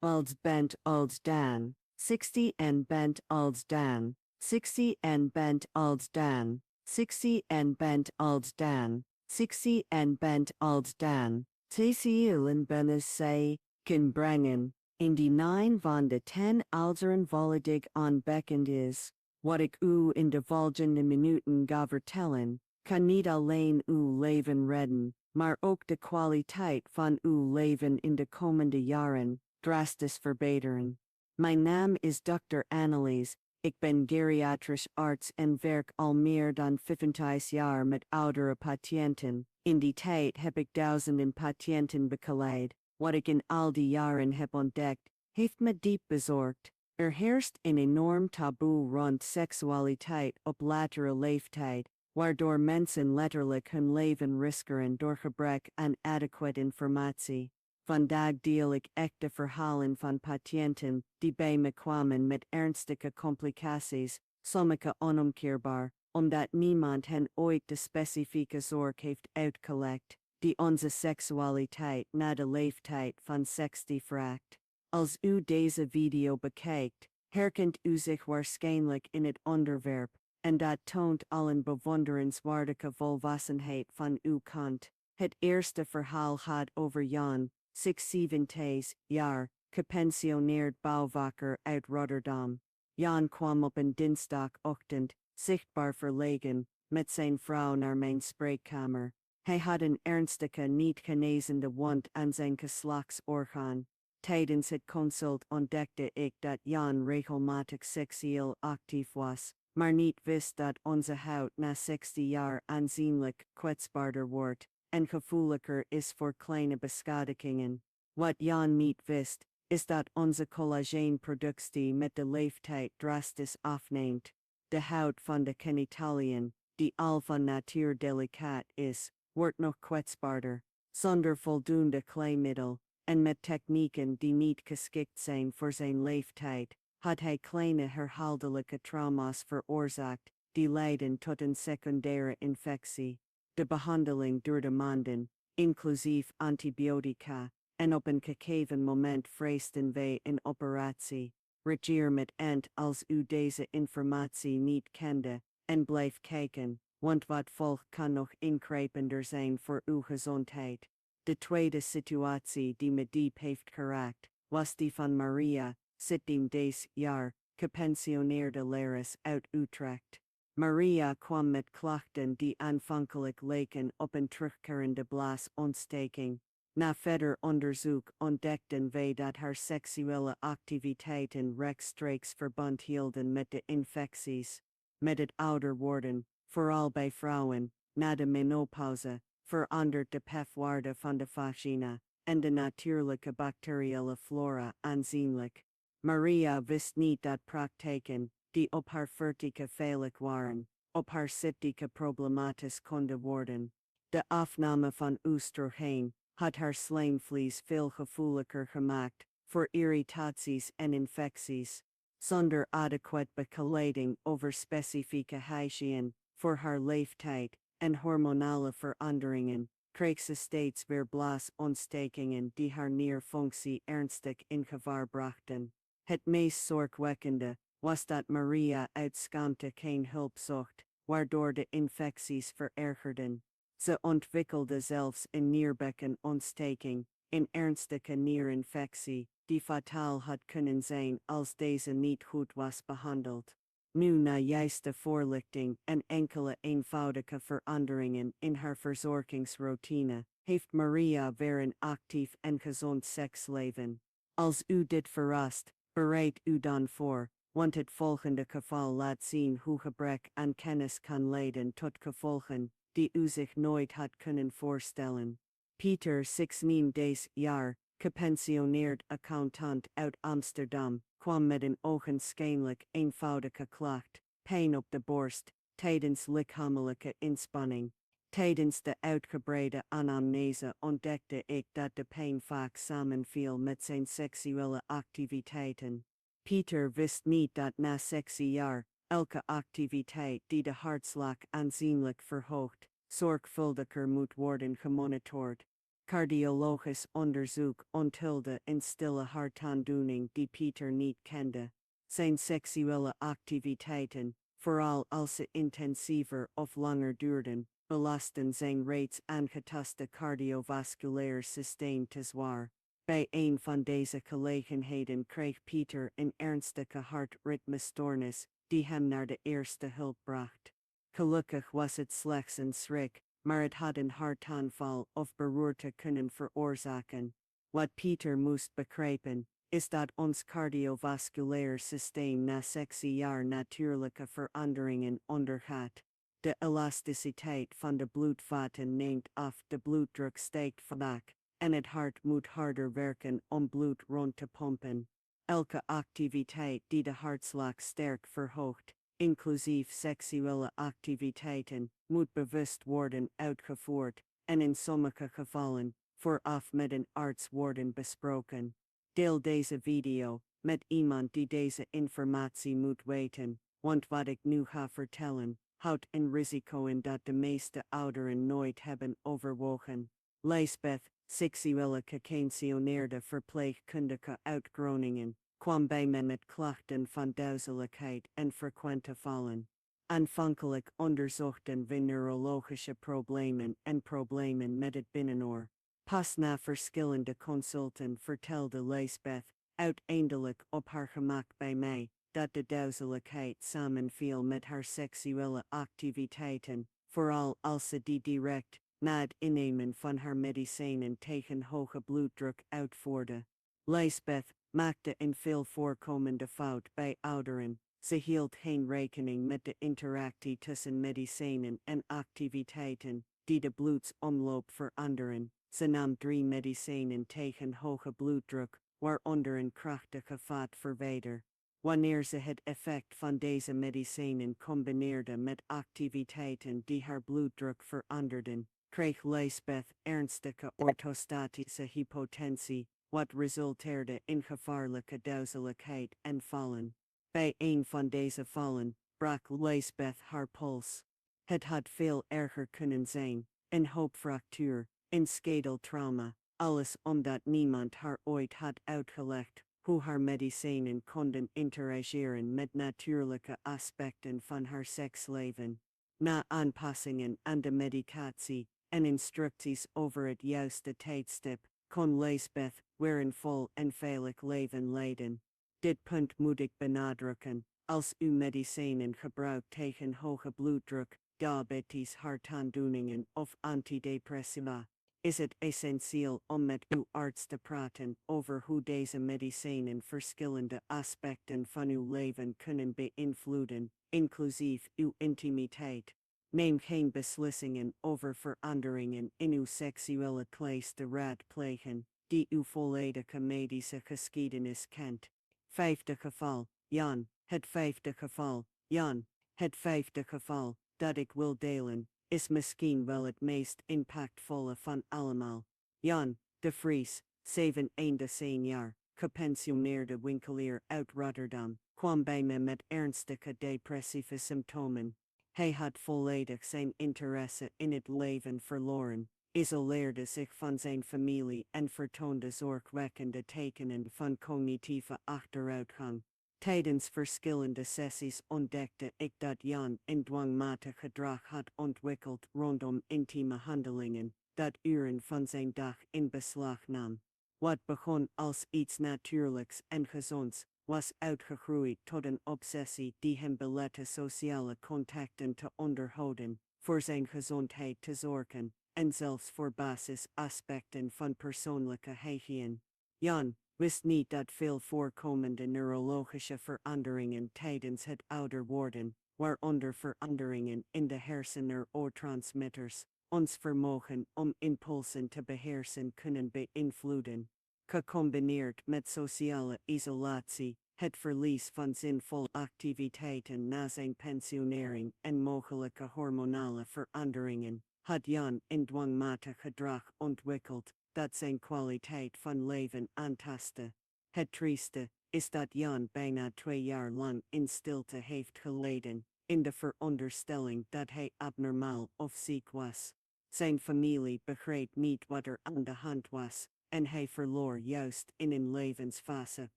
Olds bent olds dan, 60 and bent olds dan, 60 and bent olds dan, 60 and bent olds dan, 60 and bent olds dan, TCU en bennis say, kan brengen, in die 9 van de 10 alderen volledig onbekend is, wat ik u in de volgende minuten ga vertellen, kan niet alleen uw leven redden, maar ook de kwaliteit van uw leven in de komende jaren drastisch verbeteren. Mijn naam is Dr. Annelies, ik ben geriatrisch arts en werk al meer dan 25 jaar met oudere patiënten. In die tijd heb ik duizenden patiënten begeleid. Wat ik in al die jaren heb ontdekt, heeft me diep bezorgd. Er heerst een enorm taboe rond seksualiteit op latere leeftijd, waardoor mensen letterlijk hun leven riskeren door gebrek aan adequate informatie. Vandaag deel ik echte verhalen van patiënten die bij me kwamen met ernstige complicaties, sommige onomkeerbaar, omdat niemand hen ooit de specifieke zorg heeft uitgelegd, die onze seksualiteit na de leeftijd van 60 vraagt. Als u deze video bekijkt, herkent u zich waarschijnlijk in het onderwerp, en dat toont al een bewonderenswaardige volwassenheid van uw kant. Het eerste verhaal gaat over Jan, 76 jaar, gepensioneerd bouwvakker uit Rotterdam. Jan kwam op een dinsdagochtend, zichtbaar verlegen, met zijn vrouw naar mijn spreekkamer. Hij had een ernstige niet genezende wond aan zijn geslachtsorgaan. Tijdens het consult ontdekte ik dat Jan regelmatig seksueel actief was, maar niet wist dat onze huid na 60 jaar aanzienlijk kwetsbaarder wordt en gevoeliger is voor kleine beschadigingen. Wat Jan niet wist, is dat onze collageenproductie met de leeftijd drastisch afneemt. De huid van de genitaliën, die al van natuur delicaat is, wordt nog kwetsbaarder, zonder voldoende kleimiddel, en met technieken die niet geschikt zijn voor zijn leeftijd, had hij kleine herhaaldelijke trauma's veroorzaakt, die leiden tot een secundaire infectie. De behandeling duurde maanden, inclusief antibiotica, en op een gegeven moment vreesden wij een operatie. Reageer met end als u deze informatie niet kende, en blijf kijken, want wat volgt kan nog ingrijpender zijn voor uw gezondheid. De tweede situatie die me diep heeft geraakt, was die van Maria, 17 jaar, gepensioneerde lerares uit Utrecht. Maria kwam met klachten die aanvankelijk leken op een terugkerende blaasontsteking. Na verder onderzoek ontdekten wij dat haar seksuele activiteiten rechtstreeks verband hielden met de infecties. Met het ouder worden, vooral bij vrouwen, na de menopauze, verandert de pH-waarde van de vagina en de natuurlijke bacteriële flora aanzienlijk. Maria wist niet dat praktijken, die op haar 40 veilig waren, op haar 70 problematisch konden worden. De afname van oestrogeen had haar slijmvlies veel gevoeliger gemaakt voor irritaties en infecties. Zonder adequate begeleiding over specifieke hygiëne voor haar leeftijd en hormonale veranderingen, kreeg ze steeds weer blaasontstekingen die haar nierfunctie ernstig in gevaar brachten. Het meest zorgwekkende was dat Maria uit schaamte geen hulp zocht, waardoor de infecties verergerden. Ze ontwikkelde zelfs een nierbekkenontsteking, een ernstige nierinfectie, die fataal had kunnen zijn als deze niet goed was behandeld. Nu na juiste voorlichting en enkele eenvoudige veranderingen in haar verzorgingsroutine, heeft Maria weer een actief en gezond seksleven. Als u dit verrast, bereid u dan voor, want het volgende geval laat zien hoe gebrek aan kennis kan leiden tot gevolgen die u zich nooit had kunnen voorstellen. Pieter, 16 jaar, gepensioneerd accountant uit Amsterdam, kwam met een ogenschijnlijk eenvoudige klacht, pijn op de borst, tijdens lichamelijke inspanning. Tijdens de uitgebreide anamnese ontdekte ik dat de pijn vaak samenviel met zijn seksuele activiteiten. Pieter wist niet dat na 60 jaar, elke activiteit die de hartslag aanzienlijk verhoogt, zorgvuldiger moet worden gemonitord. Cardiologisch onderzoek onthulde in stille hartaandoening die Pieter niet kende. Zijn seksuele activiteiten, vooral als ze intensiever of langer duurden, belasten zijn reeds aangetaste cardiovasculair systeem te zwaar. Bij een van deze gelegenheden kreeg Pieter een ernstige hartritmestoornis, die hem naar de eerste hulp bracht. Gelukkig was het slechts een schrik, maar het had een hartaanval of beroerte kunnen veroorzaken. Wat Pieter moest begrijpen, is dat ons cardiovasculair systeem na 6 jaar natuurlijke veranderingen ondergaat. De elasticiteit van de bloedvaten neemt af, de bloeddruk stijgt vaak, en het hart moet harder werken om bloed rond te pompen. Elke activiteit die de hartslag sterk verhoogt, inclusief seksuele activiteiten, moet bewust worden uitgevoerd, en in sommige gevallen, vooraf met een arts worden besproken. Deel deze video met iemand die deze informatie moet weten, want wat ik nu ga vertellen, houdt een risico in dat de meeste ouderen nooit hebben overwogen. Lisbeth, seksuele gepensioneerde verpleegkundige uit Groningen, kwam bij me met klachten van duizeligheid en frequente vallen. Aanvankelijk onderzochten we neurologische problemen en problemen met het binnenoor. Pas na verschillende consulten vertelde Lisbeth, uiteindelijk op haar gemak bij mij, dat de duizeligheid samenviel met haar seksuele activiteiten, vooral als ze die direct, na het innemen van haar medicijnen tegen hoge bloeddruk uitvoerde. Lisbeth maakte een veel voorkomende fout bij ouderen. Ze hield geen rekening met de interactie tussen medicijnen en activiteiten, die de bloedsomloop veranderen. Ze nam 3 medicijnen tegen hoge bloeddruk, waaronder een krachtige vaatverwijder. Wanneer ze het effect van deze medicijnen combineerde met activiteiten die haar bloeddruk veranderden, kreeg Lisbeth ernstige orthostatische hypotensie, wat resulteerde in gevaarlijke duizeligheid en vallen. Bij een van deze vallen brak Lisbeth haar pols. Het had veel erger kunnen zijn, een hoopfractuur, een schedeltrauma, alles omdat niemand haar ooit had uitgelegd hoe haar medicijnen konden interageren met natuurlijke aspecten van haar seksleven. Na aanpassingen aan de medicatie en instructies over het juiste tijdstip, kon Lisbeth weer een vol en veilig leven leiden. Dit punt moet ik benadrukken: als u medicijnen gebruikt tegen hoge bloeddruk, diabetes, hartaandoeningen of antidepressiva, is het essentieel om met uw arts te praten over hoe deze medicijnen verschillende aspecten van uw leven kunnen beïnvloeden, inclusief uw intimiteit. Neem geen beslissingen over veranderingen in uw seksuele klees te raadplegen, die uw volledige medische geschiedenis kent. Vijfde geval, Jan. Het vijfde geval, Jan. Het vijfde geval dat ik wil delen, is misschien wel het meest impactvolle van allemaal. Jan de Vries, 67 jaar, gepensioneerde winkelier uit Rotterdam, kwam bij me met ernstige depressieve symptomen. Hij had volledig zijn interesse in het leven verloren, isoleerde zich van zijn familie en vertoonde zorgwekkende tekenen van cognitieve achteruitgang. Tijdens verschillende sessies ontdekte ik dat Jan een dwangmatig gedrag had ontwikkeld rondom intieme handelingen, dat uren van zijn dag in beslag nam. Wat begon als iets natuurlijks en gezonds, was uitgegroeid tot een obsessie die hem belette sociale contacten te onderhouden, voor zijn gezondheid te zorgen, en zelfs voor basisaspecten van persoonlijke hygiëne. Jan wist niet dat veel voorkomende neurologische veranderingen tijdens het ouder worden, waaronder veranderingen in de hersen-neurotransmitters, ons vermogen om impulsen te beheersen kunnen beïnvloeden. Gecombineerd met sociale isolatie, het verlies van zinvolle activiteiten na zijn pensionering en mogelijke hormonale veranderingen, had Jan een dwangmatig gedrag ontwikkeld dat zijn kwaliteit van leven aantastte. Het trieste is dat Jan bijna 2 jaar lang in stilte heeft geleden, in de veronderstelling dat hij abnormaal of ziek was. Zijn familie begreep niet wat er aan de hand was, en hij verloor juist in een levensfase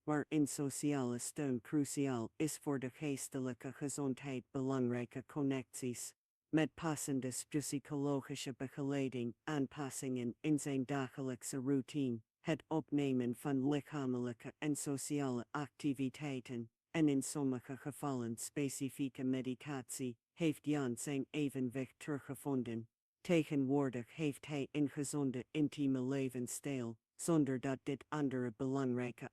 waarin sociale steun cruciaal is voor de geestelijke gezondheid. Belangrijke connecties. Met passende psychologische begeleiding, aanpassingen in zijn dagelijkse routine, het opnemen van lichamelijke en sociale activiteiten, en in sommige gevallen specifieke medicatie, heeft Jan zijn evenwicht teruggevonden. Tegenwoordig heeft hij een gezonde intieme levensstijl, zonder dat dit andere belangrijke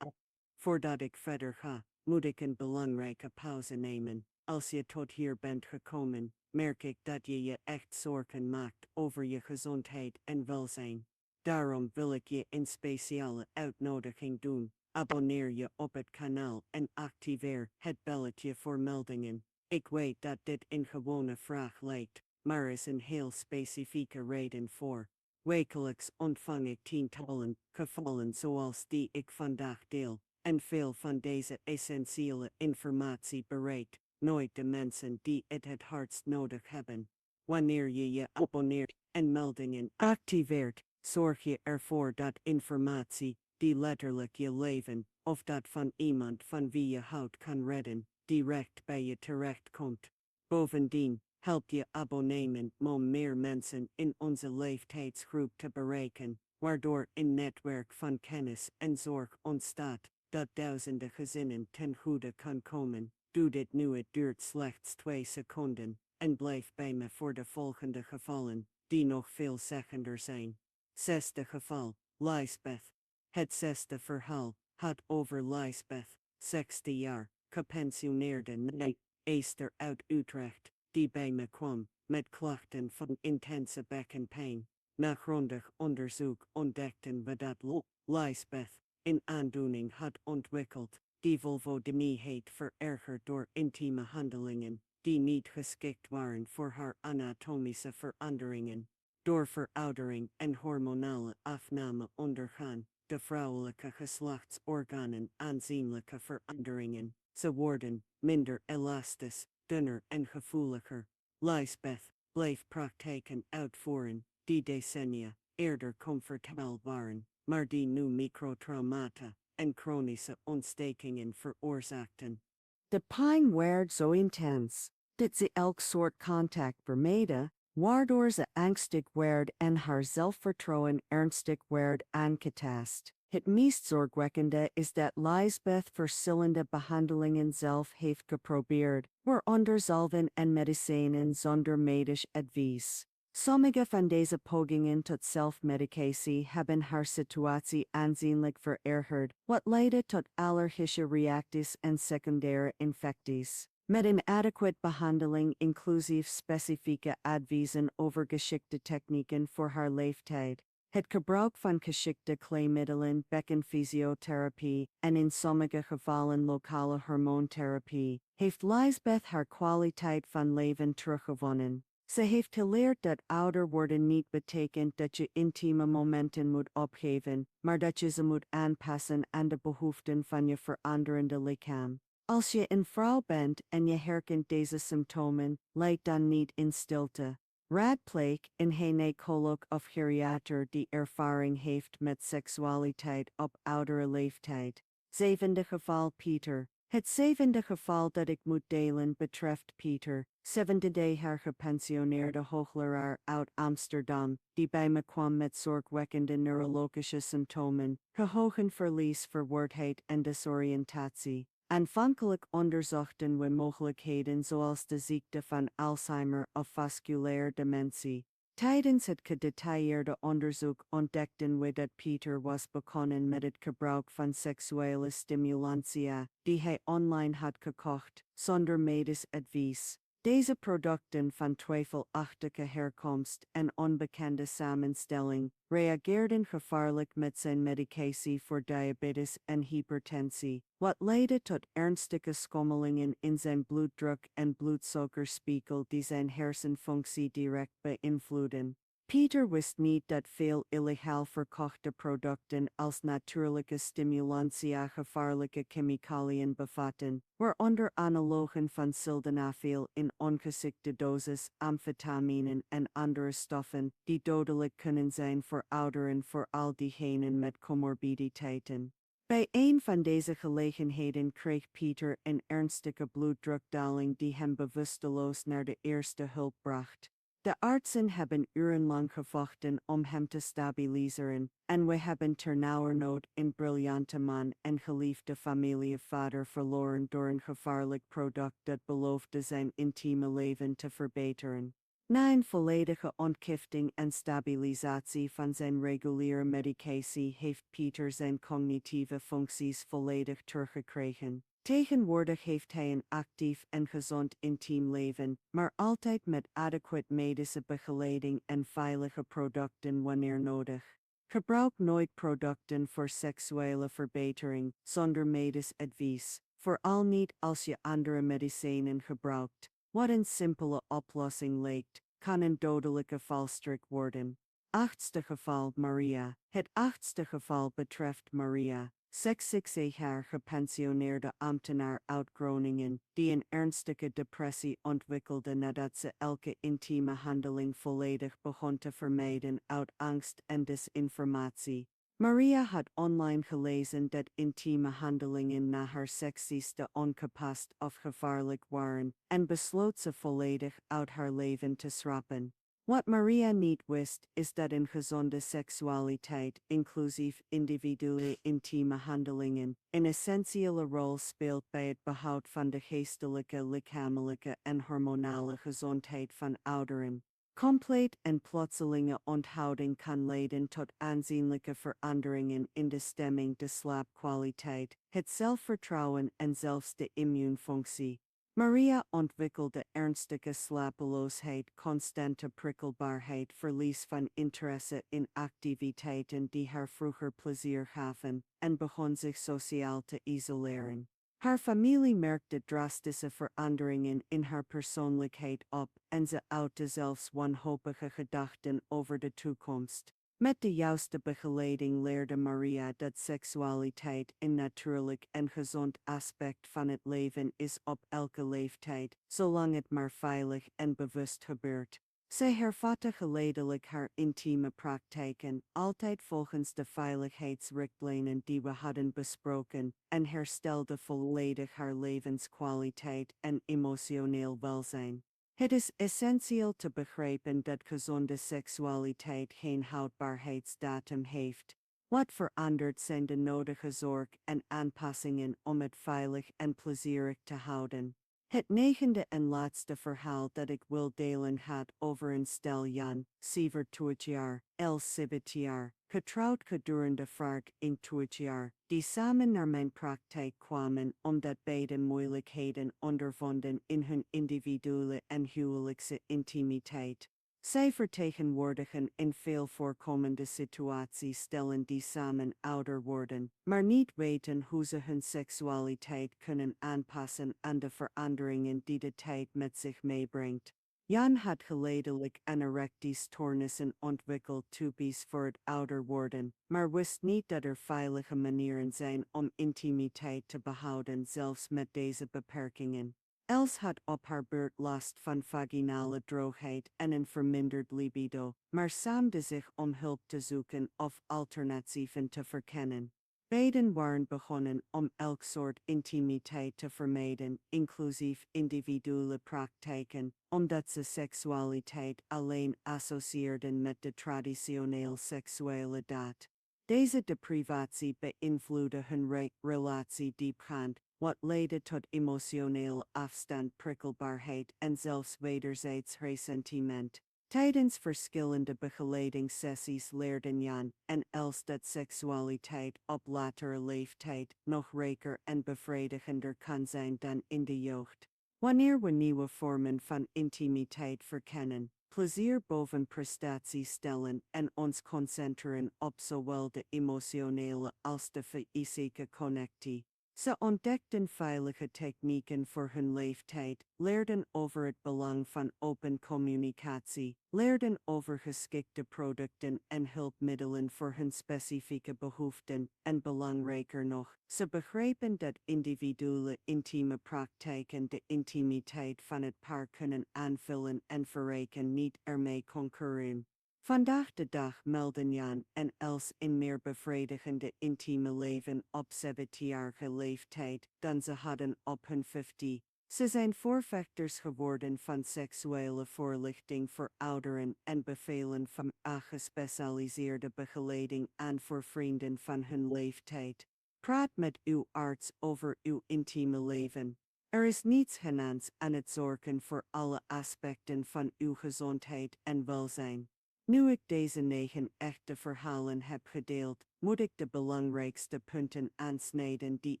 Voordat ik verder ga, moet ik een belangrijke pauze nemen. Als je tot hier bent gekomen, merk ik dat je je echt zorgen maakt over je gezondheid en welzijn. Daarom wil ik je een speciale uitnodiging doen. Abonneer je op het kanaal en activeer het belletje voor meldingen. Ik weet dat dit een gewone vraag lijkt, maar er is een heel specifieke reden voor. Wekelijks ontvang ik tientallen gevallen zoals die ik vandaag deel, en veel van deze essentiële informatie bereikt nooit de mensen die het hardst nodig hebben. Wanneer je je abonneert en meldingen activeert, zorg je ervoor dat informatie die letterlijk je leven, of dat van iemand van wie je houdt kan redden, direct bij je terechtkomt. Bovendien helpt je abonnement om meer mensen in onze leeftijdsgroep te bereiken, waardoor een netwerk van kennis en zorg ontstaat, dat duizenden gezinnen ten goede kan komen. Doe dit nu, het duurt slechts 2 seconden, en blijf bij me voor de volgende gevallen, die nog veelzeggender zijn. 6e geval, Lisbeth. Het 6e verhaal gaat over Lisbeth, 60 jaar, gepensioneerde naaister uit Utrecht, die bij me kwam, met klachten van intense bekkenpijn. Na grondig onderzoek ontdekten we dat Lisbeth een aandoening had ontwikkeld, die vulvodemie heet, verergerd door intieme handelingen, die niet geschikt waren voor haar anatomische veranderingen. Door veroudering en hormonale afname ondergaan de vrouwelijke geslachtsorganen aanzienlijke veranderingen. Ze worden minder elastisch, dunner en gevoeliger. Lisbeth bleef praktijken uitvoeren die decennia eerder comfortabel waren, maar die nu microtraumata en chronische ontstekingen veroorzaakten. De pijn werd zo intens dat ze elk soort contact vermeed, waardoor ze angstig werd en haar zelfvertrouwen ernstig werd aangetast. Het meest zorgwekkende is dat Lisbeth verschillende behandelingen zelf heeft geprobeerd, waaronder salven en medicijnen zonder medisch advies. Sommige van deze pogingen tot zelfmedicatie hebben haar situatie aanzienlijk verergerd, wat leidde tot allergische reacties en secundaire infecties. Met een adequate behandeling inclusief specifieke adviezen over geschikte technieken voor haar leeftijd, het gebruik van geschikte kleimiddelen, bekkenfysiotherapie en in sommige gevallen lokale hormoontherapie, heeft Lisbeth haar kwaliteit van leven teruggewonnen. Ze heeft geleerd dat ouder worden niet betekent dat je intieme momenten moet opgeven, maar dat je ze moet aanpassen aan de behoeften van je veranderende lichaam. Als je een vrouw bent en je herkent deze symptomen, leid dan niet in stilte. Raadpleeg een gynaecoloog of geriater die ervaring heeft met seksualiteit op oudere leeftijd. 7e geval Pieter. Het 7e geval dat ik moet delen betreft Pieter, 70 jaar gepensioneerde hoogleraar uit Amsterdam, die bij me kwam met zorgwekkende neurologische symptomen, geheugenverlies, verwardheid en desoriëntatie. Aanvankelijk onderzochten we mogelijkheden zoals de ziekte van Alzheimer of vasculaire dementie. Tijdens het gedetailleerde onderzoek ontdekten we dat Pieter was begonnen met het gebruik van seksuele stimulantia, die hij online had gekocht, zonder medisch advies. Deze producten van twijfelachtige herkomst en onbekende samenstelling reageerden gevaarlijk met zijn medicatie voor diabetes en hypertensie, wat leidde tot ernstige schommelingen in zijn bloeddruk en bloedsuikerspiegel die zijn hersenfunctie direct beïnvloeden. Peter wist niet dat veel illegaal verkochte producten als natuurlijke stimulantia gevaarlijke chemicaliën bevatten, waaronder analogen van sildenafil in ongeschikte dosis, amfetaminen en andere stoffen die dodelijk kunnen zijn voor ouderen, vooral diegenen met comorbiditeiten. Bij een van deze gelegenheden kreeg Peter een ernstige bloeddrukdaling die hem bewusteloos naar de eerste hulp bracht. De artsen hebben urenlang gevochten om hem te stabiliseren, en we hebben ternauwernood een briljante man en geliefde familievader verloren door een gevaarlijk product dat beloofde zijn intieme leven te verbeteren. Na een volledige ontgifting en stabilisatie van zijn reguliere medicatie heeft Peter zijn cognitieve functies volledig teruggekregen. Tegenwoordig heeft hij een actief en gezond intiem leven, maar altijd met adequate medische begeleiding en veilige producten wanneer nodig. Gebruik nooit producten voor seksuele verbetering zonder medisch advies, vooral niet als je andere medicijnen gebruikt. Wat een simpele oplossing lijkt, kan een dodelijke valstrik worden. Achtste geval Maria. Het achtste geval betreft Maria, 66 jaar gepensioneerde ambtenaar uit Groningen, die een ernstige depressie ontwikkelde nadat ze elke intieme handeling volledig begon te vermijden uit angst en desinformatie. Maria had online gelezen dat intieme handelingen na haar 60ste ongepast of gevaarlijk waren en besloot ze volledig uit haar leven te schrappen. Wat Maria niet wist, is dat een gezonde seksualiteit, inclusief individuele intieme handelingen, een essentiële rol speelt bij het behoud van de geestelijke, lichamelijke en hormonale gezondheid van ouderen. Compleet en plotselinge onthouding kan leiden tot aanzienlijke veranderingen in de stemming, de slaapkwaliteit, het zelfvertrouwen en zelfs de immuunfunctie. Maria ontwikkelde ernstige slapeloosheid, constante prikkelbaarheid, verlies van interesse in activiteiten die haar vroeger plezier gaven, en begon zich sociaal te isoleren. Haar familie merkte drastische veranderingen in haar persoonlijkheid op en ze uitte zelfs wanhopige gedachten over de toekomst. Met de juiste begeleiding leerde Maria dat seksualiteit een natuurlijk en gezond aspect van het leven is op elke leeftijd, zolang het maar veilig en bewust gebeurt. Zij hervatte geleidelijk haar intieme praktijken, altijd volgens de veiligheidsrichtlijnen die we hadden besproken, en herstelde volledig haar levenskwaliteit en emotioneel welzijn. Het is essentieel te begrijpen dat gezonde seksualiteit geen houdbaarheidsdatum heeft. Wat verandert zijn de nodige zorg en aanpassingen om het veilig en plezierig te houden. Het negende en laatste verhaal dat ik wil delen gaat over een stel Jan, 27 jaar, El 7 jaar, getrouwd gedurende vaak in 20 jaar, die samen naar mijn praktijk kwamen omdat beide moeilijkheden ondervonden in hun individuele en huwelijkse intimiteit. Zij vertegenwoordigen in veel voorkomende situaties stellen die samen ouder worden, maar niet weten hoe ze hun seksualiteit kunnen aanpassen aan de veranderingen die de tijd met zich meebrengt. Jan had geleidelijk anorexiestoornissen ontwikkeld, typisch voor het ouder worden, maar wist niet dat er veilige manieren zijn om intimiteit te behouden zelfs met deze beperkingen. Els had op haar beurt last van vaginale droogheid en een verminderd libido, maar schaamde zich om hulp te zoeken of alternatieven te verkennen. Beiden waren begonnen om elk soort intimiteit te vermijden, inclusief individuele praktijken, omdat ze seksualiteit alleen associeerden met de traditioneel seksuele daad. Deze deprivatie beïnvloedde hun relatie diepgaand, wat leidde tot emotioneel afstand, prikkelbaarheid en zelfs wederzijds ressentiment. Tijdens verschillende begeleidingssessies leerden Jan en Els dat seksualiteit op latere leeftijd nog rijker en bevredigender kan zijn dan in de jeugd. Wanneer we nieuwe vormen van intimiteit verkennen, plezier boven prestatie stellen en ons concentreren op zowel de emotionele als de fysieke connectie, Ze ontdekten veilige technieken voor hun leeftijd, leerden over het belang van open communicatie, leerden over geschikte producten en hulpmiddelen voor hun specifieke behoeften, en belangrijker nog, ze begrepen dat individuele intieme praktijken de intimiteit van het paar kunnen aanvullen en verrijken, niet ermee concurreren. Vandaag de dag melden Jan en Els een meer bevredigende intieme leven op 17-jarige leeftijd dan ze hadden op hun 50. Ze zijn voorvechters geworden van seksuele voorlichting voor ouderen en bevelen van gespecialiseerde begeleiding aan voor vrienden van hun leeftijd. Praat met uw arts over uw intieme leven. Er is niets genaams aan het zorgen voor alle aspecten van uw gezondheid en welzijn. Nu ik deze 9 echte verhalen heb gedeeld, moet ik de belangrijkste punten aansnijden die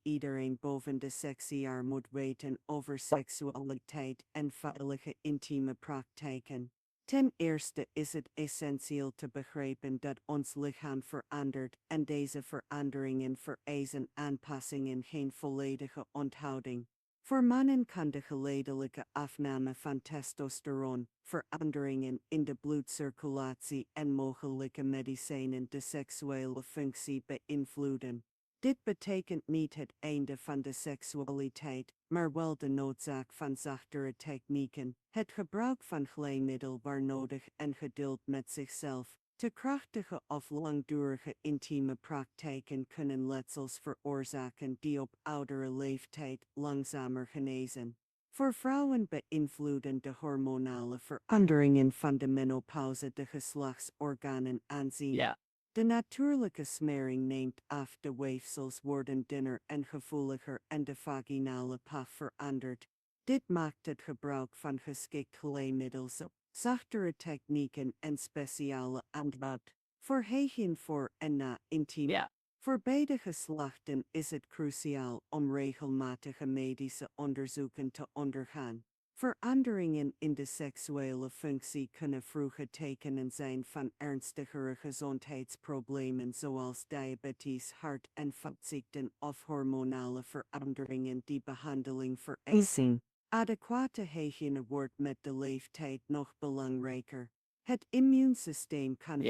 iedereen boven de 60 jaar moet weten over seksualiteit en veilige intieme praktijken. Ten eerste is het essentieel te begrijpen dat ons lichaam verandert en deze veranderingen vereisen aanpassingen, geen volledige onthouding. Voor mannen kan de geleidelijke afname van testosteron, veranderingen in de bloedcirculatie en mogelijke medicijnen de seksuele functie beïnvloeden. Dit betekent niet het einde van de seksualiteit, maar wel de noodzaak van zachtere technieken, het gebruik van glijmiddel waar nodig en geduld met zichzelf. Te krachtige of langdurige intieme praktijken kunnen letsels veroorzaken die op oudere leeftijd langzamer genezen. Voor vrouwen beïnvloeden de hormonale veranderingen van de menopauze de geslachtsorganen aanzienlijk. Ja. De natuurlijke smering neemt af, de weefsels worden dunner en gevoeliger en de vaginale paf verandert. Dit maakt het gebruik van geschikt glijmiddels, zachtere technieken en speciale aanbod voor hygiëne voor en na intiem. Ja. Voor beide geslachten is het cruciaal om regelmatige medische onderzoeken te ondergaan. Veranderingen in de seksuele functie kunnen vroege tekenen zijn van ernstigere gezondheidsproblemen zoals diabetes, hart- en vaatziekten of hormonale veranderingen die behandeling vereisen. Adequate hygiëne wordt met de leeftijd nog belangrijker. Het immuunsysteem kan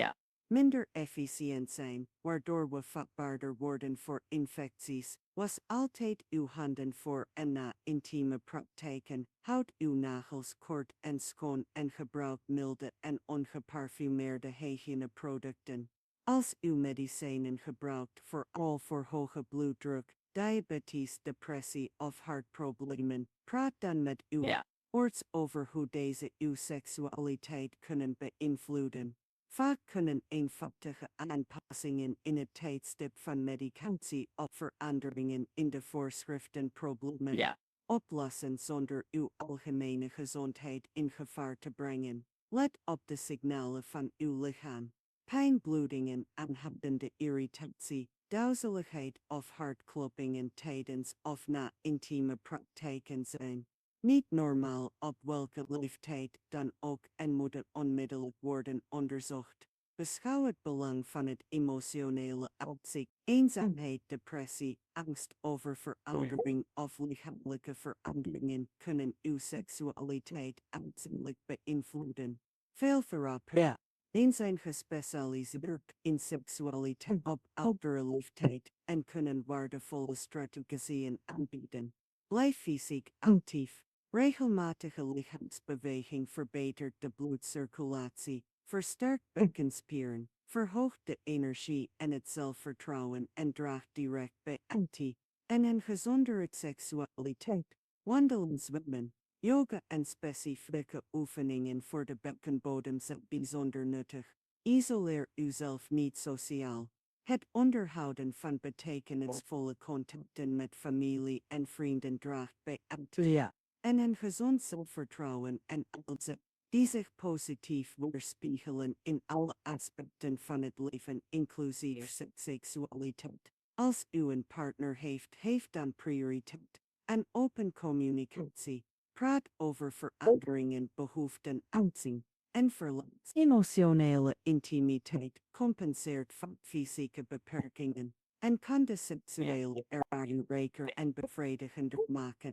minder efficiënt zijn, waardoor we vatbaarder worden voor infecties. Was altijd uw handen voor en na intieme praktijken. Houd uw nagels kort en schoon en gebruik milde en ongeparfumeerde hygiëneproducten. Als u medicijnen gebruikt, vooral voor hoge bloeddruk, diabetes, depressie of hartproblemen, praat dan met uw arts over hoe deze uw seksualiteit kunnen beïnvloeden. Vaak kunnen eenvoudige aanpassingen in het tijdstip van medicatie of veranderingen in de voorschriften problemen oplossen zonder uw algemene gezondheid in gevaar te brengen. Let op de signalen van uw lichaam. Pijn, bloedingen, aanhoudende irritatie, duizeligheid of hartkloppingen tijdens of na intieme praktijken zijn niet normaal op welke leeftijd dan ook en moeten onmiddellijk worden onderzocht. Beschouw het belang van het emotionele uitzicht, eenzaamheid, depressie, angst over verandering of lichamelijke veranderingen kunnen uw seksualiteit aanzienlijk beïnvloeden. Veel therapeuten zijn gespecialiseerd in seksualiteit op oudere leeftijd en kunnen waardevolle strategieën aanbieden. Blijf fysiek actief. Regelmatige lichaamsbeweging verbetert de bloedcirculatie, versterkt bekkenspieren, verhoogt de energie en het zelfvertrouwen en draagt direct bij en een gezondere seksualiteit. Wandelen, zwemmen, yoga en specifieke oefeningen voor de bekkenbodem zijn bijzonder nuttig. Isoleer uzelf niet sociaal. Het onderhouden van betekenisvolle contacten met familie en vrienden draagt bij en een gezond zelfvertrouwen en aanzet die zich positief weerspiegelen in alle aspecten van het leven, inclusief seksualiteit. Als u een partner heeft dan prioriteit en open communicatie. Praat over veranderingen, behoeften, aanzien en verlangens. Emotionele intimiteit compenseert van fysieke beperkingen. en kan de seksuele ervaring rijker en bevredigender maken.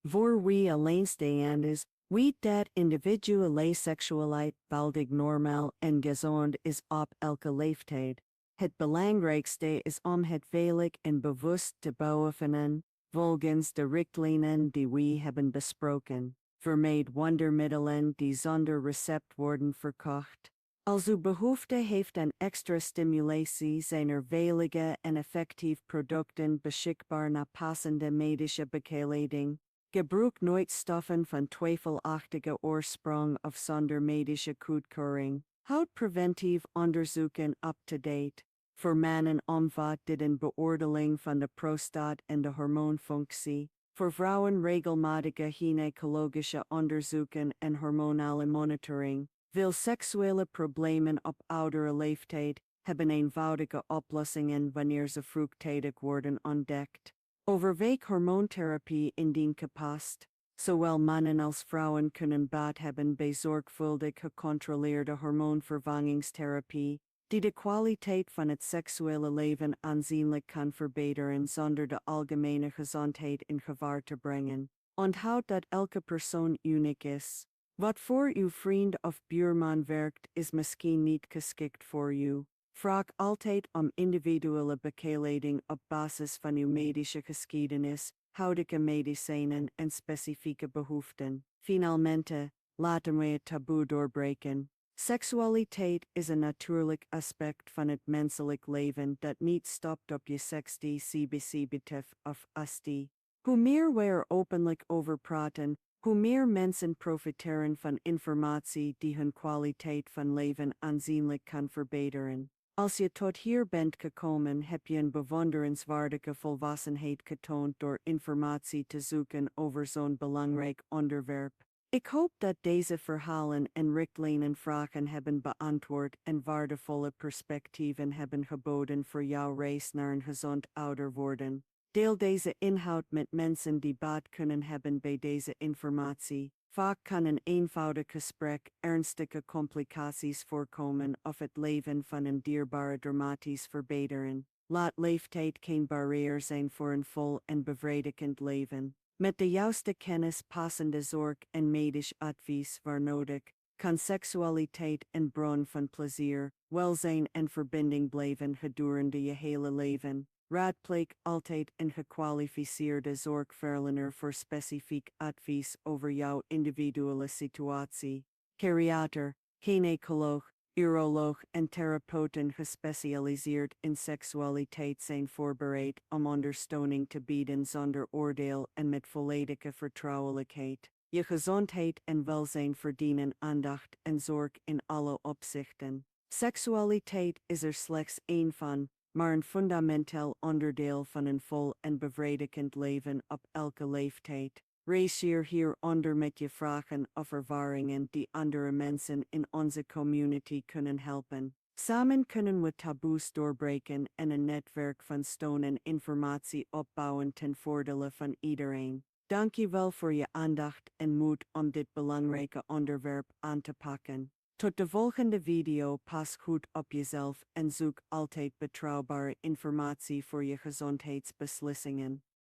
Voor wie alleenstaand is, weet dat individuele seksualiteit valdig normaal en gezond is op elke leeftijd. Het belangrijkste is om het veilig en bewust te beoefenen, volgens de richtlijnen die we hebben besproken. Vermijd wondermiddelen die zonder recept worden verkocht. Als u behoefte heeft aan extra stimulatie zijn er veilige en effectief producten beschikbaar na passende medische begeleiding. Gebruik nooit stoffen van twijfelachtige oorsprong of zonder medische goedkeuring. Houd preventief onderzoeken up-to-date. Voor mannen omvat dit een beoordeling van de prostaat en de hormoonfunctie. Voor vrouwen regelmatige gynaecologische onderzoeken en hormonale monitoring. Veel seksuele problemen op oudere leeftijd hebben eenvoudige oplossingen wanneer ze vroegtijdig worden ontdekt. Overweeg hormoontherapie indien gepast. Zowel mannen als vrouwen kunnen baat hebben bij zorgvuldig gecontroleerde hormoonvervangingstherapie, die de kwaliteit van het seksuele leven aanzienlijk kan verbeteren zonder de algemene gezondheid in gevaar te brengen. Onthoud dat elke persoon uniek is. Wat voor uw vriend of buurman werkt is misschien niet geschikt voor u. Vraag altijd om individuele begeleiding op basis van uw medische geschiedenis, huidige medicijnen en specifieke behoeften. Finalmente, laten we het taboe doorbreken. Seksualiteit is een natuurlijk aspect van het menselijk leven dat niet stopt op je sekste CBCBTF of ASTI. Hoe meer we er openlijk over praten, hoe meer mensen profiteren van informatie die hun kwaliteit van leven aanzienlijk kan verbeteren. Als je tot hier bent gekomen, heb je een bewonderenswaardige volwassenheid getoond door informatie te zoeken over zo'n belangrijk onderwerp. Ik hoop dat deze verhalen en richtlijnen vragen hebben beantwoord en waardevolle perspectieven hebben geboden voor jouw reis naar een gezond ouder worden. Deel deze inhoud met mensen die baat kunnen hebben bij deze informatie. Vaak kan een eenvoudig gesprek ernstige complicaties voorkomen of het leven van een dierbare dramatisch verbeteren. Laat leeftijd geen barrière zijn voor een vol en bevredigend leven. Met de juiste kennis, passende zorg en medisch advies waar nodig, kan seksualiteit een bron van plezier, welzijn en verbinding blijven gedurende je hele leven. Raadpleeg altijd een gekwalificeerde zorgverlener voor specifiek advies over jouw individuele situatie. Geriater, gynaecoloog, uroloog en therapeuten gespecialiseerd in seksualiteit zijn voorbereid om ondersteuning te bieden zonder oordeel en met volledige vertrouwelijkheid. Je gezondheid en welzijn verdienen aandacht en zorg in alle opzichten. Seksualiteit is er slechts één van, maar een fundamenteel onderdeel van een vol en bevredigend leven op elke leeftijd. Reageer hieronder met je vragen of ervaringen die andere mensen in onze community kunnen helpen. Samen kunnen we taboes doorbreken en een netwerk van steun en informatie opbouwen ten voordele van iedereen. Dankjewel voor je aandacht en moed om dit belangrijke onderwerp aan te pakken. Tot de volgende video, pas goed op jezelf en zoek altijd betrouwbare informatie voor je gezondheidsbeslissingen.